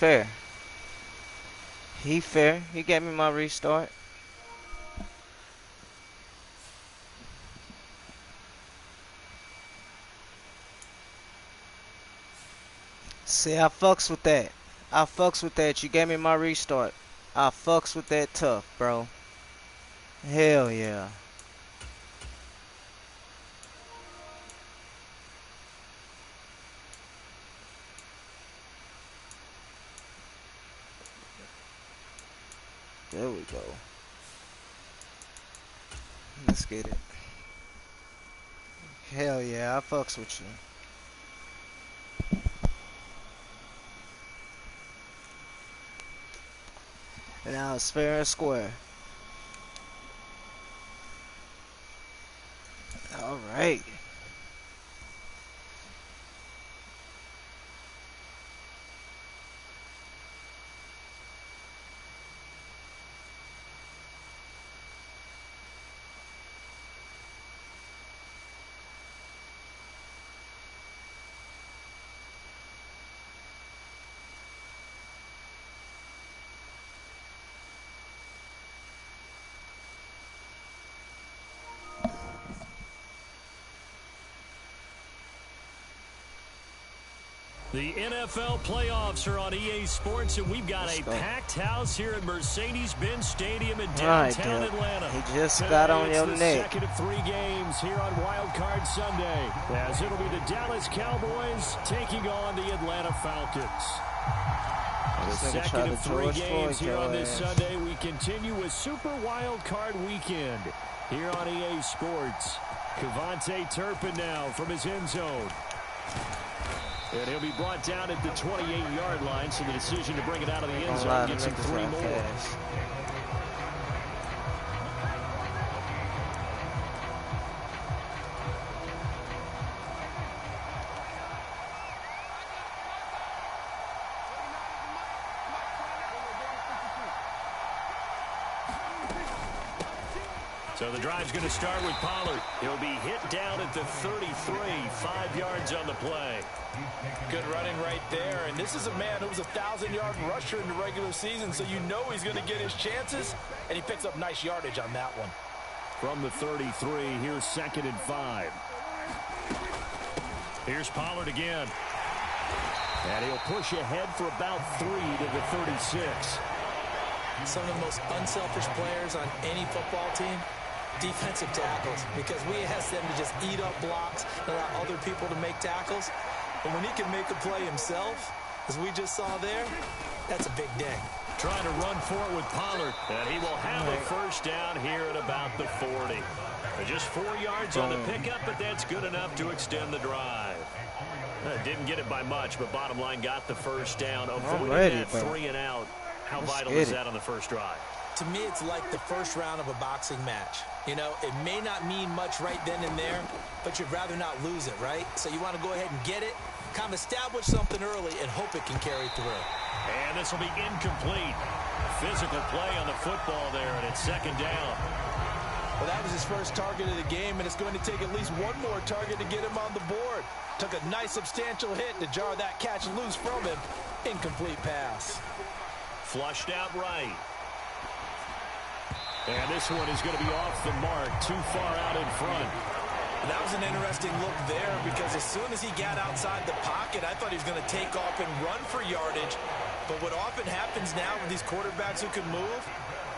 Fair. He fair. He gave me my restart. See, I fucks with that. I fucks with that. You gave me my restart. I fucks with that tough, bro. Hell yeah. There we go. Let's get it. Hell yeah, I fucks with you. And now it's fair and square. Alright. The NFL playoffs are on EA Sports, and we've got a packed house here at Mercedes-Benz Stadium in downtown Atlanta. He just got on your neck. Second of 3 games here on Wild Card Sunday, as it'll be the Dallas Cowboys taking on the Atlanta Falcons. The second of 3 games here on this Sunday, we continue with Super Wild Card Weekend here on EA Sports. Kevontae Turpin now from his end zone. And he'll be brought down at the 28-yard line, so the decision to bring it out of the end zone gets him 3 more. So the drive's going to start with Pollard. He'll be hit down at the 33, 5 yards on the play. Good running right there. And this is a man who was a 1,000-yard rusher in the regular season, so you know he's going to get his chances, and he picks up nice yardage on that one. From the 33, here's 2nd and 5. Here's Pollard again. And he'll push ahead for about 3 to the 36. Some of the most unselfish players on any football team, defensive tackles, because we ask them to just eat up blocks and allow other people to make tackles. But when he can make a play himself, as we just saw there, that's a big day. Trying to run for it with Pollard, and he will have a first down here at about the 40. Just 4 yards on the pickup, but that's good enough to extend the drive. Didn't get it by much, but bottom line got the first down. Avoiding that 3 and out. How vital is that on the first drive? To me, it's like the first round of a boxing match. You know, it may not mean much right then and there, but you'd rather not lose it, right? So you want to go ahead and get it, kind of establish something early, and hope it can carry through. And this will be incomplete. Physical play on the football there, and it's 2nd down. Well, that was his first target of the game, and it's going to take at least one more target to get him on the board. Took a nice substantial hit to jar that catch loose from him. Incomplete pass. Flushed out right. And this one is going to be off the mark, too far out in front. That was an interesting look there, because as soon as he got outside the pocket, I thought he was going to take off and run for yardage. But what often happens now with these quarterbacks who can move,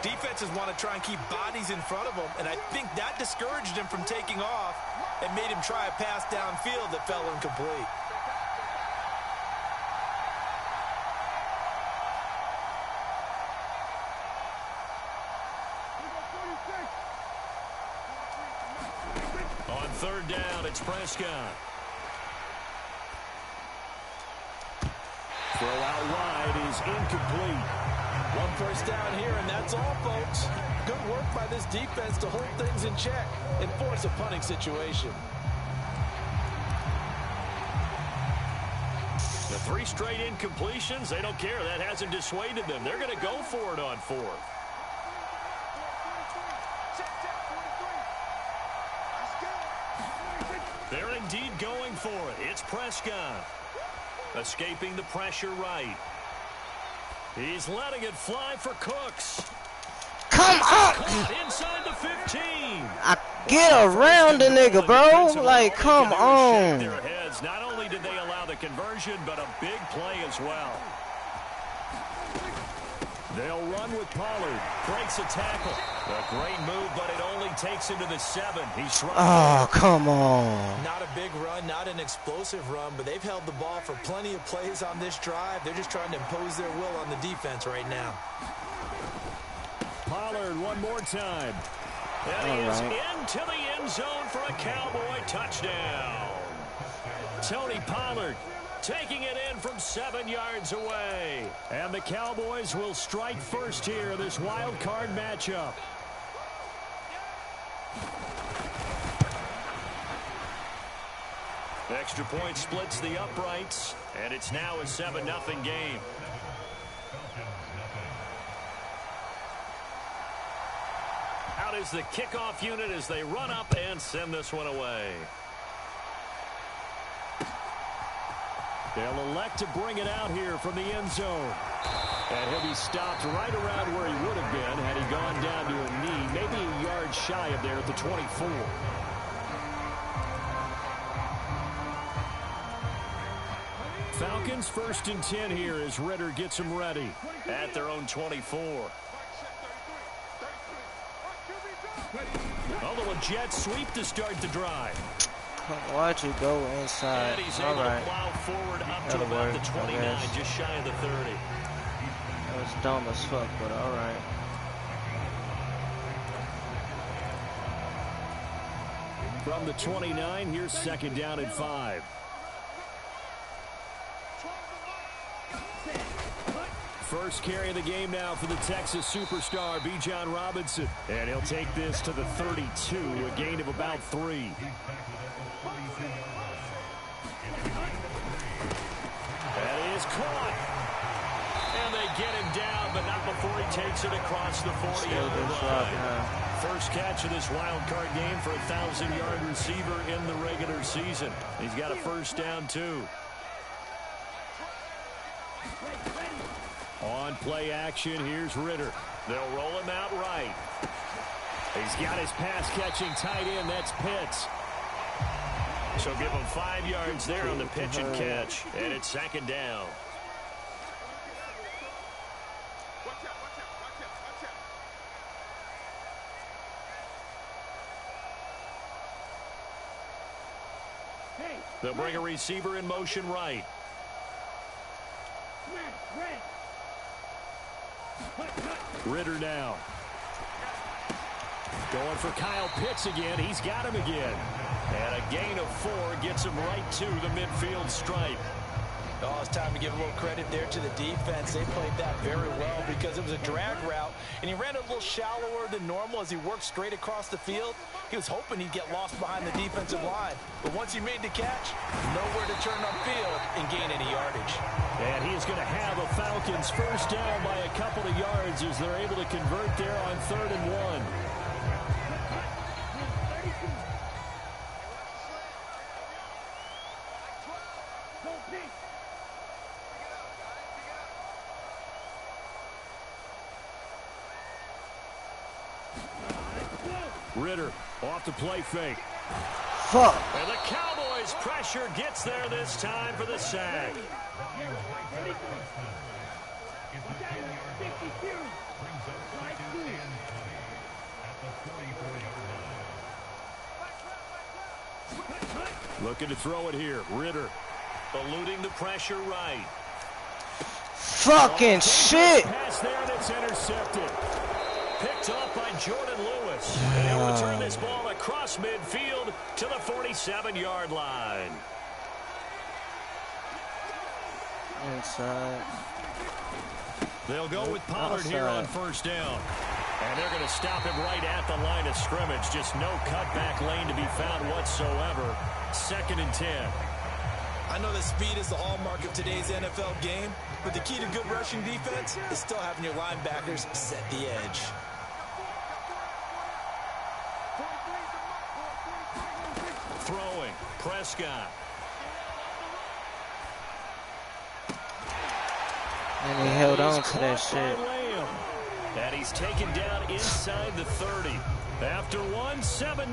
defenses want to try and keep bodies in front of them, and I think that discouraged him from taking off and made him try a pass downfield that fell incomplete. On 3rd down, it's Prescott. Throw out wide is incomplete. 1 first down here, and that's all, folks. Good work by this defense to hold things in check and force a punting situation. The 3 straight incompletions, they don't care. That hasn't dissuaded them. They're going to go for it on 4th. They're indeed going for it. It's Prescott. Escaping the pressure right. He's letting it fly for Cooks. Come on! Inside the 15. I get around the nigga, bro. Like, come on. Not only did they allow the conversion, but a big play as well. They'll run with Pollard. Breaks a tackle. A great move, but it only takes him to the 7. He's right. Oh, come on. Not a big run, not an explosive run, but they've held the ball for plenty of plays on this drive. They're just trying to impose their will on the defense right now. Pollard one more time. And he is into the end zone for a Cowboy touchdown. Tony Pollard taking it in from 7 yards away. And the Cowboys will strike first here in this wild card matchup. Extra point splits the uprights, and it's now a 7-0 game. Out is the kickoff unit as they run up and send this one away. They'll elect to bring it out here from the end zone. And he'll be stopped right around where he would have been had he gone down to a knee, maybe a yard shy of there at the 24. Falcons 1st and 10 here as Ritter gets them ready at their own 24. Although a jet sweep to start the drive. Why'd you go inside? And he's able to plow forward up to about the 29, just shy of the 30. That was dumb as fuck, but alright. From the 29, here's 2nd down and 5. First carry of the game now for the Texas superstar, Bijan Robinson. And he'll take this to the 32, a gain of about 3. That is caught. And they get him down, but not before he takes it across the 40-yard line. First catch of this wild card game for a 1,000-yard receiver in the regular season. He's got a first down, too. On play action, here's Ritter. They'll roll him out right. He's got his pass-catching tight end. That's Pitts. So give him 5 yards there on the pitch and catch. And it's 2nd down. They'll bring a receiver in motion right. Ritter now. Going for Kyle Pitts again. He's got him again. And a gain of 4 gets him right to the midfield stripe. Oh, it's time to give a little credit there to the defense. They played that very well because it was a drag route, and he ran a little shallower than normal as he worked straight across the field. He was hoping he'd get lost behind the defensive line. But once he made the catch, nowhere to turn upfield and gain any yardage. And he's going to have a Falcons first down by a couple of yards as they're able to convert there on 3rd and 1. Ritter off the play fake. Fuck. And the Cowboys pressure gets there this time for the sack. Looking to throw it here. Ritter eluding the pressure right. Fucking shit. Pass there and it's intercepted. Picked off by Jordan Lewis. And he'll return this ball across midfield to the 47-yard line. Inside. They'll go with Pollard here on first down. And they're going to stop him right at the line of scrimmage. Just no cutback lane to be found whatsoever. 2nd and 10. I know that speed is the hallmark of today's NFL game, but the key to good rushing defense is still having your linebackers set the edge. Throwing, Prescott. And he held on to that shit. And he's taken down inside the 30. After one, 7-0.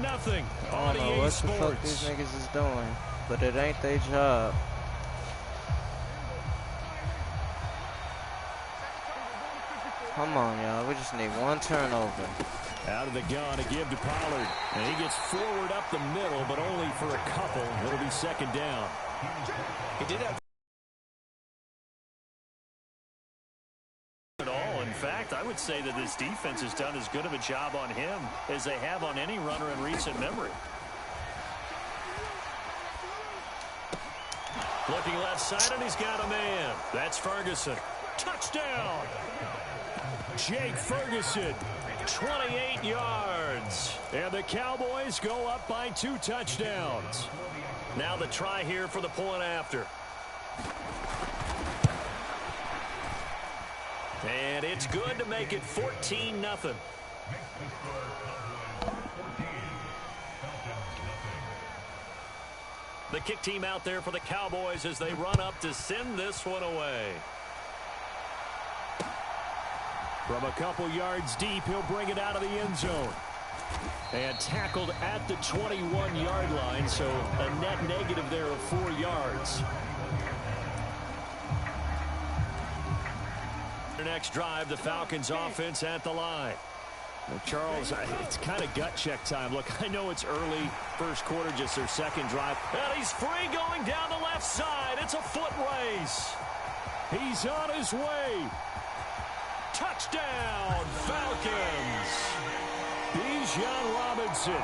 I don't know what the fuck these niggas is doing, but it ain't their job. Come on, y'all. We just need one turnover. Out of the gun to give to Pollard. And he gets forward up the middle, but only for a couple. It'll be second down. He did have In fact, I would say that this defense has done as good of a job on him as they have on any runner in recent memory. Looking left side, and he's got a man. That's Ferguson. Touchdown! Jake Ferguson, 28 yards. And the Cowboys go up by 2 touchdowns. Now the try here for the point after. And it's good to make it 14-0. The kick team out there for the Cowboys as they run up to send this one away. From a couple yards deep, he'll bring it out of the end zone. And tackled at the 21-yard line, so a net negative there of 4 yards. Their next drive, the Falcons offense at the line. Well, Charles, it's kind of gut check time. Look, I know it's early, first quarter, just their second drive. And he's free going down the left side. It's a foot race. He's on his way. Touchdown, Falcons. Bijan Robinson,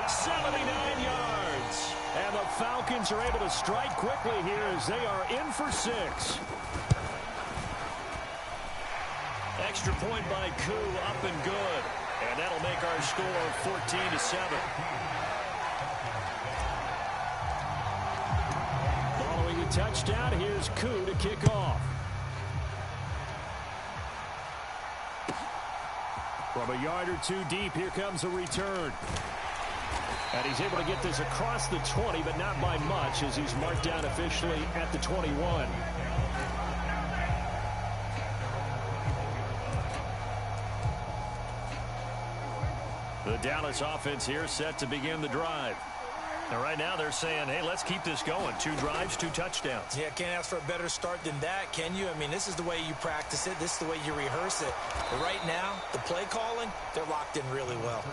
79 yards. And the Falcons are able to strike quickly here as they are in for 6. Extra point by Koo, up and good. And that'll make our score 14-7. Following the touchdown, here's Koo to kick off. From a yard or 2 deep, here comes a return. And he's able to get this across the 20, but not by much, as he's marked down officially at the 21. The Dallas offense here set to begin the drive. And right now they're saying, hey, let's keep this going. 2 drives, 2 touchdowns. Yeah, can't ask for a better start than that, can you? I mean, this is the way you practice it. This is the way you rehearse it. But right now, the play calling, they're locked in really well.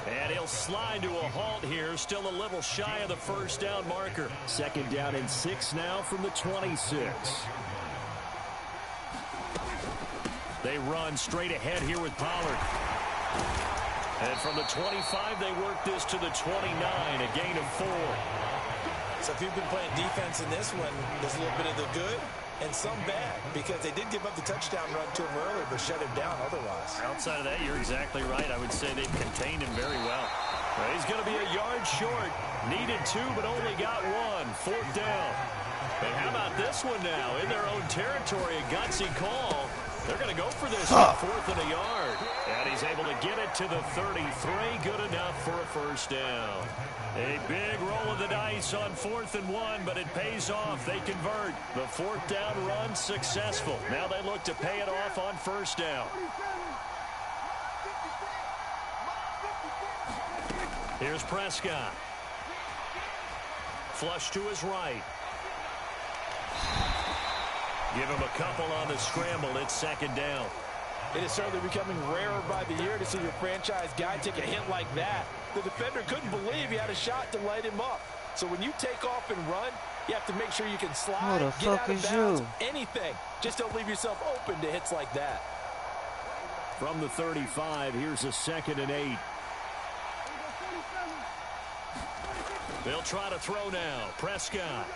And he'll slide to a halt here. Still a little shy of the first down marker. Second down and 6 now from the 26. They run straight ahead here with Pollard. And from the 25, they work this to the 29, a gain of 4. So if you've been playing defense in this one, there's a little bit of the good and some bad, because they did give up the touchdown run to him earlier, but shut him down otherwise. Outside of that, you're exactly right. I would say they've contained him very well. He's going to be a yard short. Needed 2, but only got 1. 4th down. And how about this one now? In their own territory, a gutsy call. They're going to go for this on 4th and a yard. And he's able to get it to the 33. Good enough for a first down. A big roll of the dice on 4th and 1, but it pays off. They convert. The 4th down run successful. Now they look to pay it off on 1st down. Here's Prescott. Flush to his right. Give him a couple on the scramble. It's 2nd down. It is certainly becoming rarer by the year to see your franchise guy take a hit like that. The defender couldn't believe he had a shot to light him up. So when you take off and run, you have to make sure you can slide, get out of bounds, anything. Just don't leave yourself open to hits like that. From the 35, here's a 2nd and 8. They'll try to throw now. Prescott.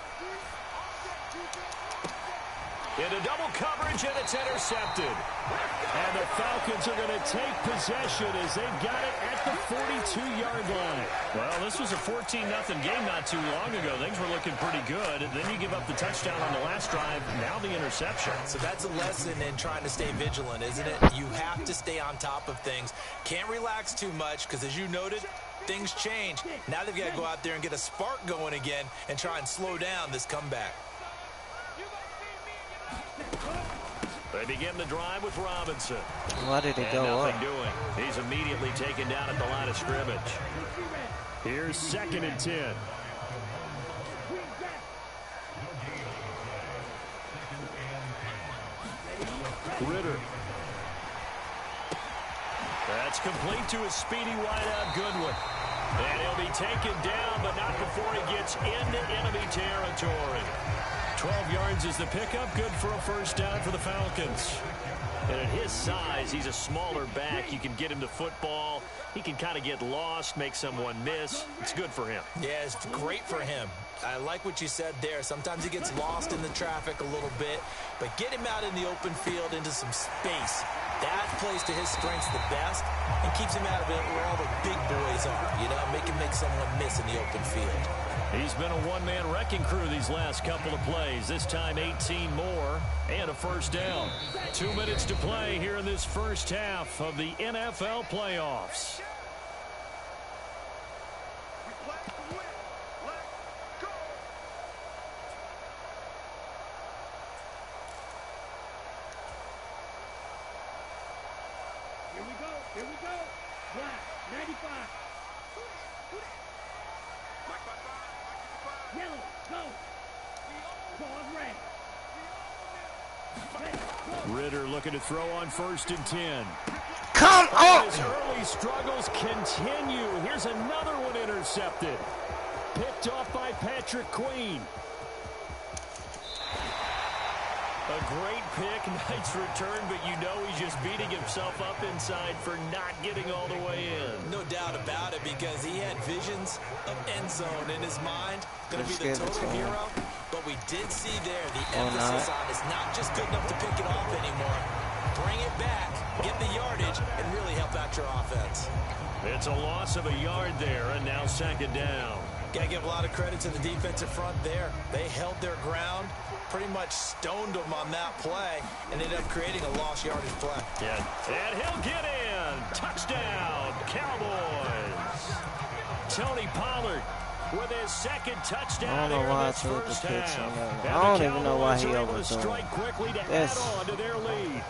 Into double coverage, and it's intercepted. And the Falcons are going to take possession as they've got it at the 42-yard line. Well, this was a 14-0 game not too long ago. Things were looking pretty good. And then you give up the touchdown on the last drive. Now the interception. So that's a lesson in trying to stay vigilant, isn't it? You have to stay on top of things. Can't relax too much because, as you noted, things change. Now they've got to go out there and get a spark going again and try and slow down this comeback. They begin the drive with Robinson. Why did it go nothing up? doing. He's immediately taken down at the line of scrimmage. Here's 2nd and 10. Ritter. That's complete to a speedy wideout Goodwin. And he'll be taken down, but not before he gets into enemy territory. 12 yards is the pickup. Good for a first down for the Falcons. And at his size, he's a smaller back. You can get him to football. He can kind of get lost, make someone miss. It's good for him. Yeah, it's great for him. I like what you said there. Sometimes he gets lost in the traffic a little bit, but get him out in the open field into some space. That plays to his strengths the best and keeps him out of it where all the big boys are. You know, make someone miss in the open field. He's been a one-man wrecking crew these last couple of plays. This time 18 more and a first down. 2 minutes to play here in this first half of the NFL playoffs. Here we go. Black, 95. Yellow, go. Pause red. Ritter looking to throw on 1st and 10. Come on! His early struggles continue. Here's another one intercepted. Picked off by Patrick Queen. A great pick, nice return, but you know he's just beating himself up inside for not getting all the way in. No doubt about it, because he had visions of end zone in his mind. Going to be the total hero. But we did see there the emphasis on it's not just good enough to pick it off anymore. Bring it back, get the yardage, and really help out your offense. It's a loss of a yard there, and now 2nd down. Got to give a lot of credit to the defensive front there. They held their ground, pretty much stoned them on that play, and ended up creating a lost yardage play. Yeah. And he'll get in. Touchdown, Cowboys. Tony Pollard with his 2nd touchdown here in this first half. I don't even know why he overthrew. Strike quickly to add on to their lead.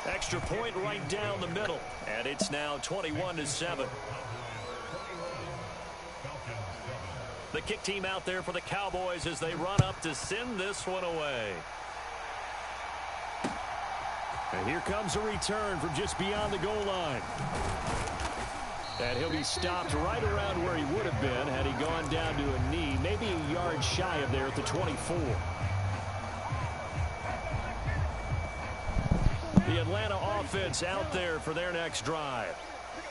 Extra point right down the middle, and it's now 21-7. The kick team out there for the Cowboys as they run up to send this one away. And here comes a return from just beyond the goal line. And he'll be stopped right around where he would have been had he gone down to a knee, maybe a yard shy of there at the 24. The Atlanta offense out there for their next drive.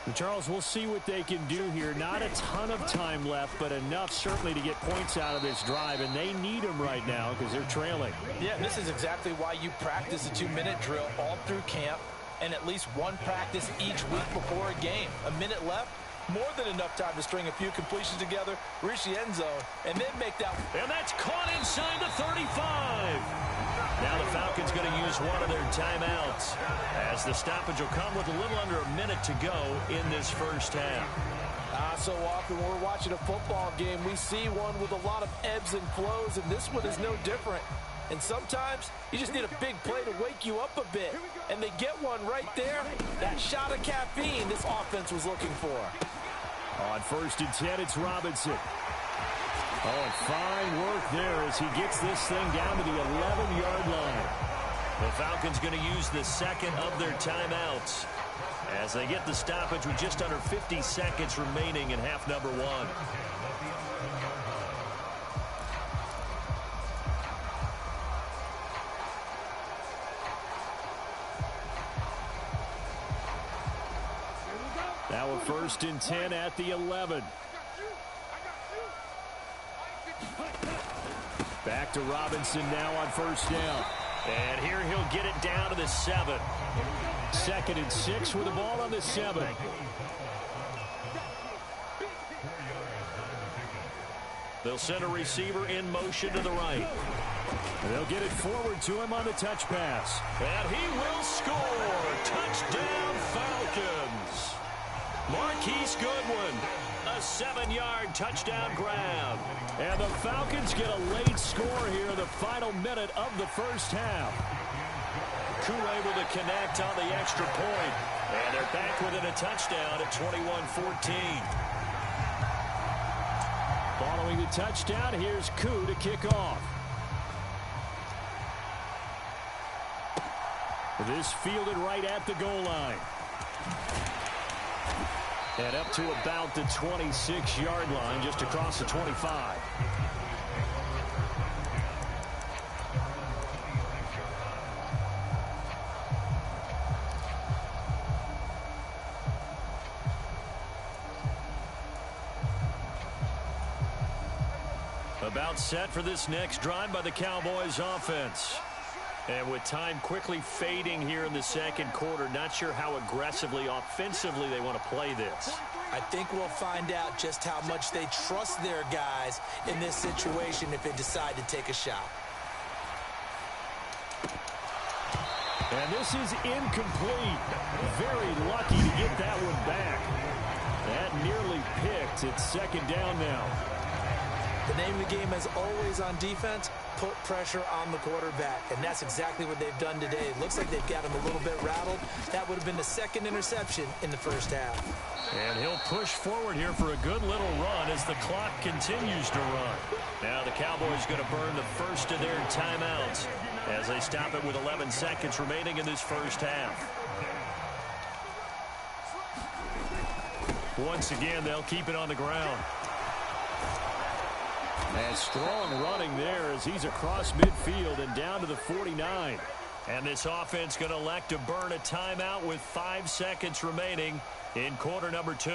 And Charles, we'll see what they can do here. Not a ton of time left, but enough certainly to get points out of this drive, and they need them right now because they're trailing. Yeah, this is exactly why you practice a 2-minute drill all through camp and at least one practice each week before a game. A minute left, more than enough time to string a few completions together, reach the end zone, and then make that. And that's caught inside the 35. Now the Falcons going to use one of their timeouts as the stoppage will come with a little under a minute to go in this first half. So often when we're watching a football game, we see one with a lot of ebbs and flows, and this one is no different. And sometimes you just need a big play to wake you up a bit. And they get one right there. That shot of caffeine this offense was looking for. On 1st and 10, it's Robinson. Oh, fine work there as he gets this thing down to the 11-yard line. The Falcons going to use the 2nd of their timeouts as they get the stoppage with just under 50 seconds remaining in half number 1. Now a 1st and 10 at the 11. Back to Robinson now on 1st down. And here he'll get it down to the 7. 2nd and 6 with the ball on the 7. They'll send a receiver in motion to the right. They'll get it forward to him on the touch pass. And he will score. Touchdown Falcons. Marquise Goodwin. a 7-yard touchdown grab. And the Falcons get a late score here in the final minute of the first half. Koo able to connect on the extra point. And they're back within a touchdown at 21-14. Following the touchdown, here's Koo to kick off. This fielded right at the goal line. And up to about the 26-yard line, just across the 25. About set for this next drive by the Cowboys offense. And with time quickly fading here in the second quarter, not sure how aggressively, offensively they want to play this. I think we'll find out just how much they trust their guys in this situation if they decide to take a shot. And this is incomplete. Very lucky to get that one back. That nearly picked. It's second down now. The name of the game, as always on defense, put pressure on the quarterback. And that's exactly what they've done today. It looks like they've got him a little bit rattled. That would have been the second interception in the first half. And he'll push forward here for a good little run as the clock continues to run. Now the Cowboys going to burn the first of their timeouts as they stop it with 11 seconds remaining in this first half. Once again, they'll keep it on the ground. And strong running there as he's across midfield and down to the 49. And this offense going to elect to burn a timeout with 5 seconds remaining in quarter number 2.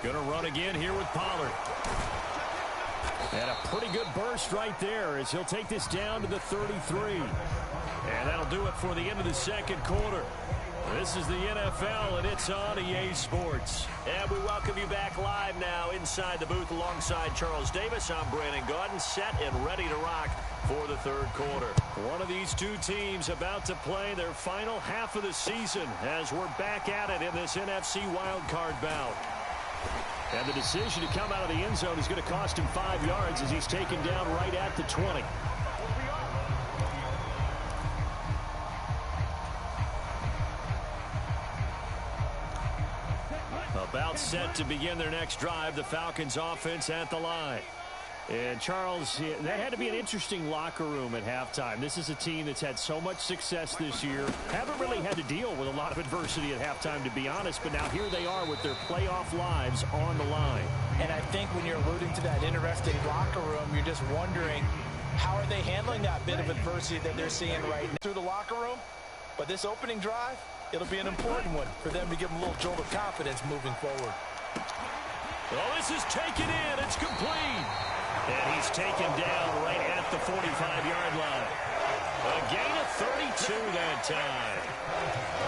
Going to run again here with Pollard. And a pretty good burst right there as he'll take this down to the 33. And that'll do it for the end of the second quarter. This is the NFL, and it's on EA Sports. And we welcome you back live now inside the booth alongside Charles Davis. I'm Brandon Gaudin, set and ready to rock for the third quarter. One of these two teams about to play their final half of the season as we're back at it in this NFC wildcard bout. And the decision to come out of the end zone is going to cost him 5 yards as he's taken down right at the 20. About set to begin their next drive, the Falcons offense at the line. And Charles, that had to be an interesting locker room at halftime. This is a team that's had so much success this year. Haven't really had to deal with a lot of adversity at halftime, to be honest. But now here they are with their playoff lives on the line. And I think when you're alluding to that interesting locker room, you're just wondering, how are they handling that bit of adversity that they're seeing right now through the locker room? But this opening drive, it'll be an important one for them to give them a little jolt of confidence moving forward. Well, this is taken in. It's complete. And he's taken down right at the 45-yard line. A gain of 32 that time.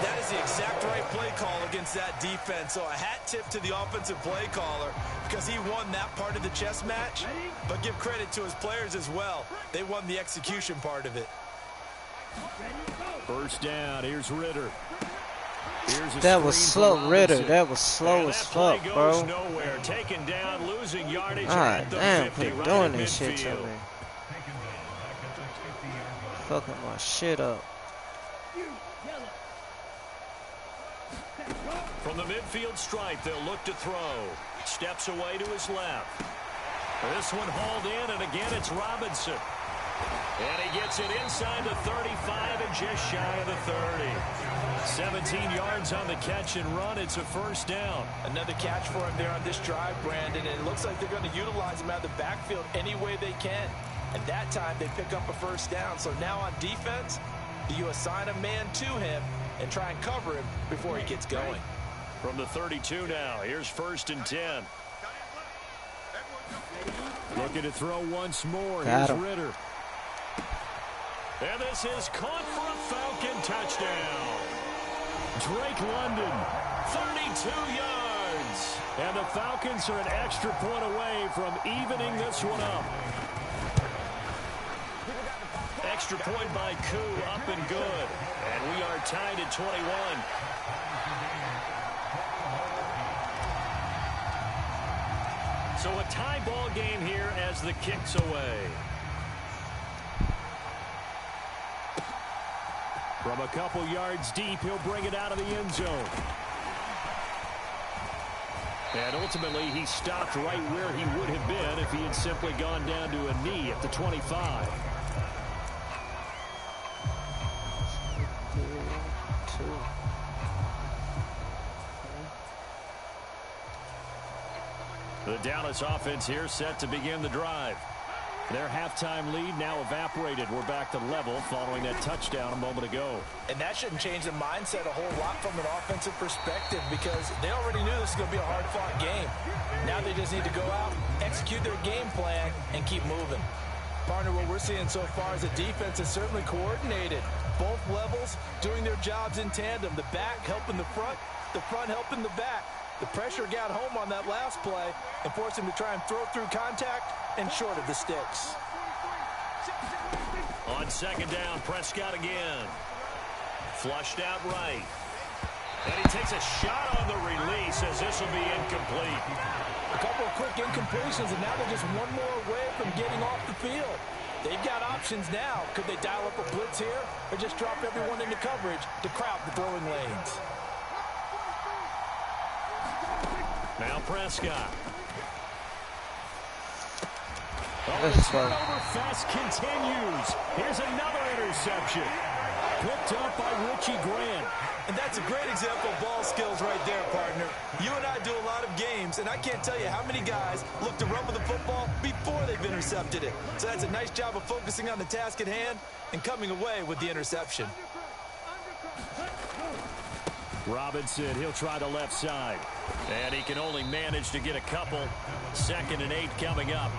That is the exact right play call against that defense. So a hat tip to the offensive play caller because he won that part of the chess match. But give credit to his players as well. They won the execution part of it. First down. Here's Ritter. That was slow, Ritter. That was slow as fuck, bro. Nowhere. Taken down, losing yardage God damn, 50, quit doing this shit to me. Fucking my shit up. From the midfield stripe, they'll look to throw. Steps away to his left. This one hauled in, and again it's Robinson. And he gets it inside the 35 and just shy of the 30. 17 yards on the catch and run. It's a first down. Another catch for him there on this drive, Brandon. And it looks like they're going to utilize him out of the backfield any way they can. And that time they pick up a first down. So now on defense, do you assign a man to him and try and cover him before he gets going? From the 32 now, here's first and 10. Looking to throw once more. Here's Ritter. And this is caught for a Falcon touchdown. Drake London, 32 yards. ends. And the Falcons are an extra point away from evening this one up. Extra point by Koo, up and good. And we are tied at 21. So a tie ball game here as the kick's away. From a couple yards deep, he'll bring it out of the end zone. And ultimately, he stopped right where he would have been if he had simply gone down to a knee at the 25. The Dallas offense here set to begin the drive. Their halftime lead now evaporated. We're back to level following that touchdown a moment ago. And that shouldn't change the mindset a whole lot from an offensive perspective because they already knew this was going to be a hard-fought game. Now they just need to go out, execute their game plan, and keep moving. Partner, what we're seeing so far is the defense is certainly coordinated. Both levels doing their jobs in tandem. The back helping the front helping the back. The pressure got home on that last play and forced him to try and throw through contact and short of the sticks. On second down, Prescott again. Flushed out right. And he takes a shot on the release as this will be incomplete. A couple of quick incompletions, and now they're just one more away from getting off the field. They've got options now. Could they dial up a blitz here or just drop everyone into coverage to crowd the throwing lanes? Now Prescott. That's the slow. turnover fest continues. Here's another interception. Picked up by Richie Grant. And that's a great example of ball skills right there, partner. You and I do a lot of games, and I can't tell you how many guys look to run with the football before they've intercepted it. So that's a nice job of focusing on the task at hand and coming away with the interception. Robinson, he'll try the left side. And he can only manage to get a couple. 2nd and 8 coming up.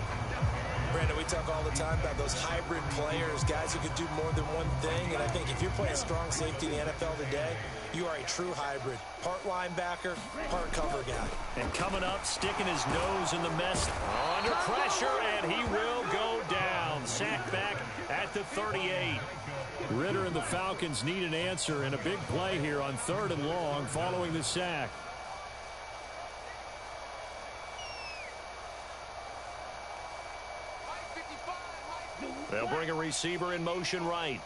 Brandon, we talk all the time about those hybrid players, guys who can do more than one thing. And I think if you're playing strong safety in the NFL today, you are a true hybrid. Part linebacker, part cover guy. And coming up, sticking his nose in the mess. Under pressure, and he will go down. Sacked back at the 38. Ritter and the Falcons need an answer and a big play here on 3rd and long following the sack. They'll bring a receiver in motion right.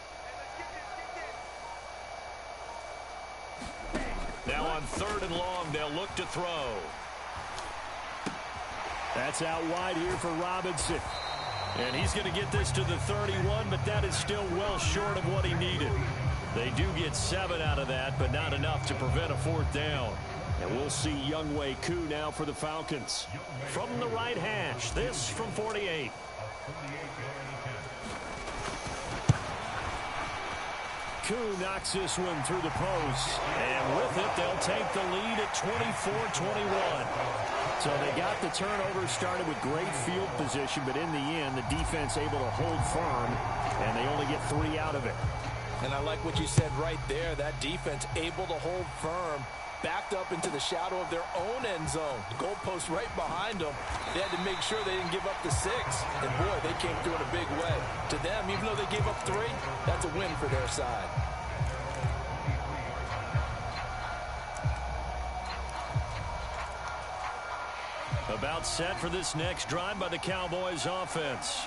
Now on 3rd and long, they'll look to throw. That's out wide here for Robinson. And he's going to get this to the 31, but that is still well short of what he needed. They do get 7 out of that, but not enough to prevent a 4th down. And we'll see Younghoe Koo now for the Falcons. From the right hash, this from 48. Koo knocks this one through the post. And with it, they'll take the lead at 24-21. So they got the turnover started with great field position, but in the end, the defense able to hold firm, and they only get 3 out of it. And I like what you said right there. That defense able to hold firm, backed up into the shadow of their own end zone. The goalpost right behind them. They had to make sure they didn't give up the 6. And boy, they came through in a big way. To them, even though they gave up 3, that's a win for their side. About set for this next drive by the Cowboys offense.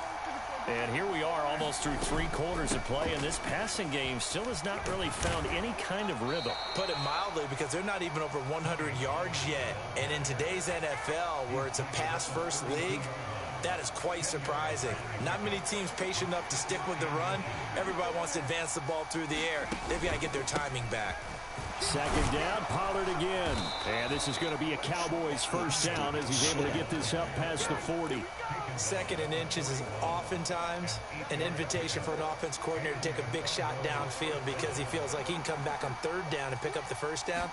And here we are almost through 3 quarters of play, and this passing game still has not really found any kind of rhythm. Put it mildly, because they're not even over 100 yards yet. And in today's NFL, where it's a pass-first league, that is quite surprising. Not many teams patient enough to stick with the run. Everybody wants to advance the ball through the air. They've got to get their timing back. 2nd down, Pollard again. And this is going to be a Cowboys 1st down as he's able to get this up past the 40. 2nd and inches is oftentimes an invitation for an offense coordinator to take a big shot downfield because he feels like he can come back on 3rd down and pick up the 1st down.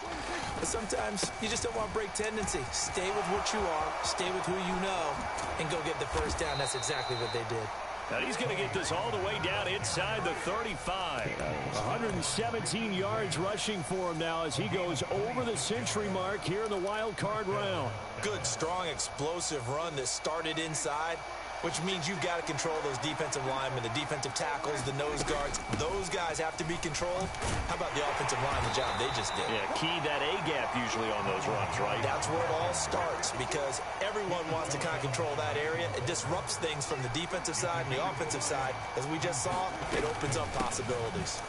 But sometimes you just don't want to break tendency. Stay with what you are, stay with who you know, and go get the 1st down. That's exactly what they did. And he's going to get this all the way down inside the 35. 117 yards rushing for him now as he goes over the century mark here in the wild card round. Good, strong, explosive run that started inside, which means you've got to control those defensive linemen, the defensive tackles, the nose guards. Those guys have to be controlled. How about the offensive line, the job they just did? Yeah, key that A-gap usually on those runs, right? That's where it all starts because everyone wants to kind of control that area. It disrupts things from the defensive side and the offensive side. As we just saw, it opens up possibilities.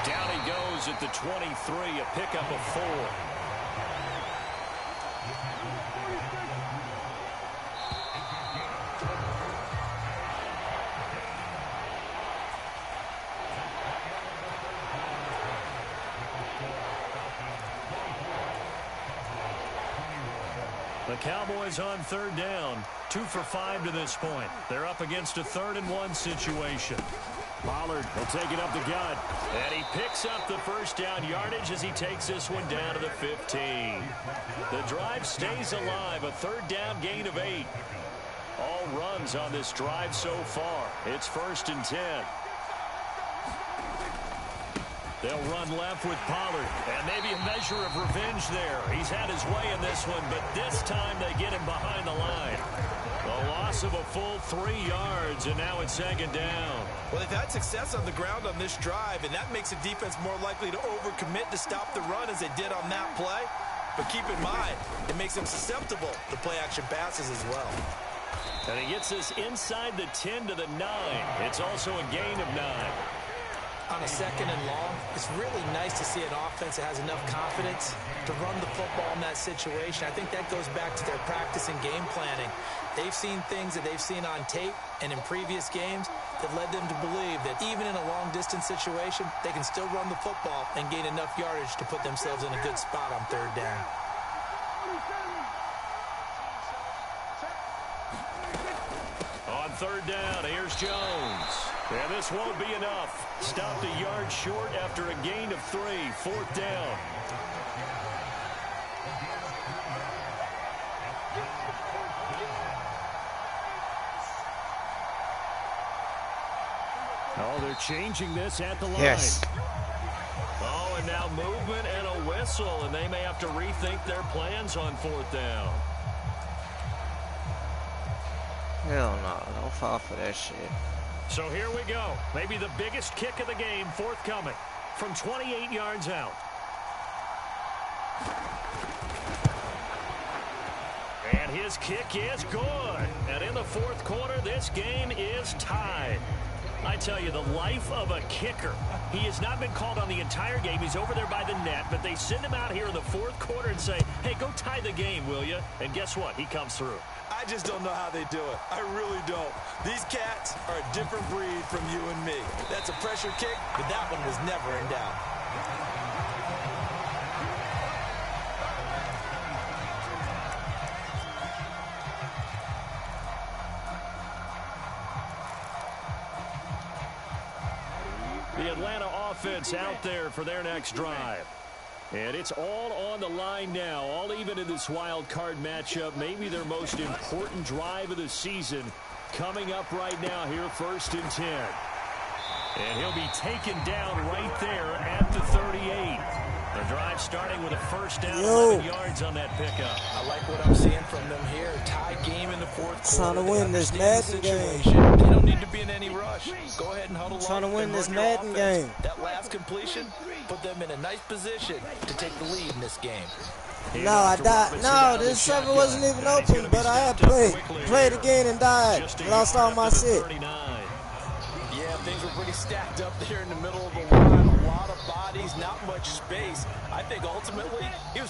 Down he goes at the 23, a pickup of 4. The Cowboys on 3rd down, 2 for 5 to this point. They're up against a 3rd-and-1 situation. Pollard will take it up the gut, and he picks up the first down yardage as he takes this one down to the 15. The drive stays alive, a 3rd down gain of 8. All runs on this drive so far. It's 1st and 10. They'll run left with Pollard, and maybe a measure of revenge there. He's had his way in this one, but this time they get him behind the line. The loss of a full 3 yards, and now it's 2nd down. Well, they've had success on the ground on this drive, and that makes a defense more likely to overcommit to stop the run as they did on that play. But keep in mind, it makes them susceptible to play-action passes as well. And he gets this inside the 10 to the 9. It's also a gain of 9. On a 2nd and long, it's really nice to see an offense that has enough confidence to run the football in that situation. I think that goes back to their practice and game planning. They've seen things that they've seen on tape and in previous games that led them to believe that even in a long-distance situation, they can still run the football and gain enough yardage to put themselves in a good spot on 3rd down. On 3rd down, here's Jones. And this won't be enough. Stopped a yard short after a gain of 3. 4th down. Oh, they're changing this at the line. Yes. Oh, and now movement and a whistle, and they may have to rethink their plans on 4th down. Hell no, don't fall for that shit. So here we go. Maybe the biggest kick of the game forthcoming from 28 yards out. And his kick is good. And in the 4th quarter, this game is tied. I tell you, the life of a kicker. He has not been called on the entire game. He's over there by the net, but they send him out here in the 4th quarter and say, hey, go tie the game, will you? And guess what? He comes through. I just don't know how they do it. I really don't. These cats are a different breed from you and me. That's a pressure kick, but that one was never in doubt. The Atlanta offense out there for their next drive. And it's all on the line now, all even in this wild card matchup. Maybe their most important drive of the season coming up right now here, 1st and 10. And he'll be taken down right there at the 38. The drive starting with a 1st down, 11 yards on that pickup. I like what I'm seeing from them here. Tie game in the 4th quarter. Trying to win this Madden game. They don't need to be in any rush. Go ahead and huddle up. Trying to win this Madden game. That last completion put them in a nice position to take the lead in this game. No, I died. No, this server wasn't even open, but I had played again and died. Lost all my shit. Yeah, things were pretty stacked up there in the middle of the line. A lot of bodies, not much space. I think ultimately he was